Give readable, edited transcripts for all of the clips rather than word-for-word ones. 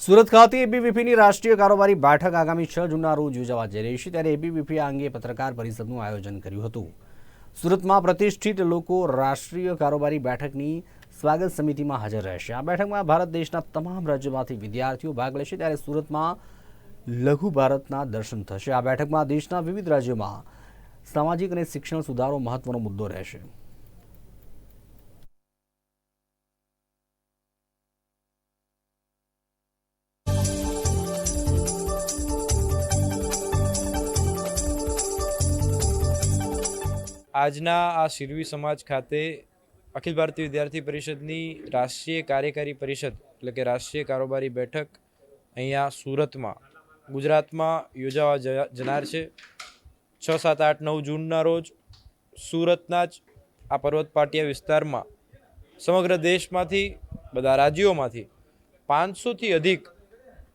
સુરત ખાતે એબીવીપીની રાષ્ટ્રીય કારોબારી બેઠક આગામી 6 જૂનના રોજ યોજાવા જઈ રહી છે, ત્યારે એબીવીપી આ અંગે પત્રકાર પરિષદનું આયોજન કર્યું હતું। સુરતમાં પ્રતિષ્ઠિત લોકો રાષ્ટ્રીય કારોબારી બેઠકની સ્વાગત સમિતિમાં હાજર રહેશે। આ બેઠકમાં ભારત દેશના તમામ રાજ્યોમાંથી વિદ્યાર્થીઓ ભાગ લેશે, ત્યારે સુરતમાં લઘુ ભારતના દર્શન થશે। આ બેઠકમાં દેશના વિવિધ રાજ્યોમાં સામાજિક અને શિક્ષણ સુધારો મહત્વનો મુદ્દો રહેશે। આજના આ શિરવી સમાજ ખાતે અખિલ ભારતીય વિદ્યાર્થી પરિષદની રાષ્ટ્રીય કાર્યકારી પરિષદ એટલે કે રાષ્ટ્રીય કારોબારી બેઠક અહીંયા સુરતમાં ગુજરાતમાં યોજાવા જનાર છે। 6, 7, 8, 9 જૂનના રોજ સુરતના જ આ પર્વત પાટિયા વિસ્તારમાં સમગ્ર દેશમાંથી બધા રાજ્યોમાંથી 500થી અધિક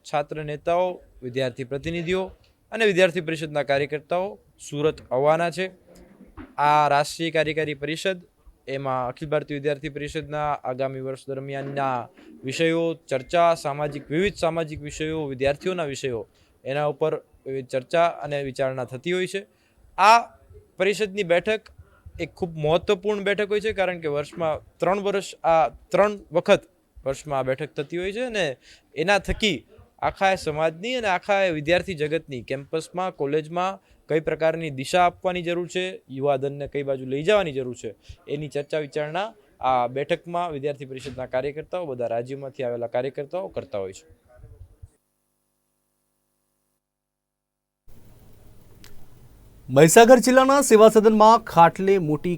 છાત્ર નેતાઓ, વિદ્યાર્થી પ્રતિનિધિઓ અને વિદ્યાર્થી પરિષદના કાર્યકર્તાઓ સુરત આવવાના છે। આ રાષ્ટ્રીય કાર્યકારી પરિષદ એમાં અખિલ ભારતીય વિદ્યાર્થી પરિષદના આગામી વર્ષ દરમિયાનના વિષયો ચર્ચા, વિવિધ સામાજિક વિષયો, વિદ્યાર્થીઓના વિષયો એના ઉપર ચર્ચા અને વિચારણા થતી હોય છે। આ પરિષદની બેઠક એક ખૂબ મહત્વપૂર્ણ બેઠક હોય છે, કારણ કે વર્ષમાં 3 વખત વર્ષમાં આ બેઠક થતી હોય છે અને એના થકી આખા સમાજની અને આખા વિદ્યાર્થી જગતની કેમ્પસમાં, કોલેજમાં કઈ પ્રકારની દિશા આપવાની જરૂર છે, યુવાધનને કઈ બાજુ લઈ જવાની જરૂર છે, એની ચર્ચા વિચારણા આ બેઠકમાં વિદ્યાર્થી પરિષદના કાર્યકર્તાઓ, બધા રાજ્યોમાંથી આવેલા કાર્યકર્તાઓ કરતા હોય છે। મહીસાગર જિલ્લાના સેવા સદનમાં ખાટલે મોટી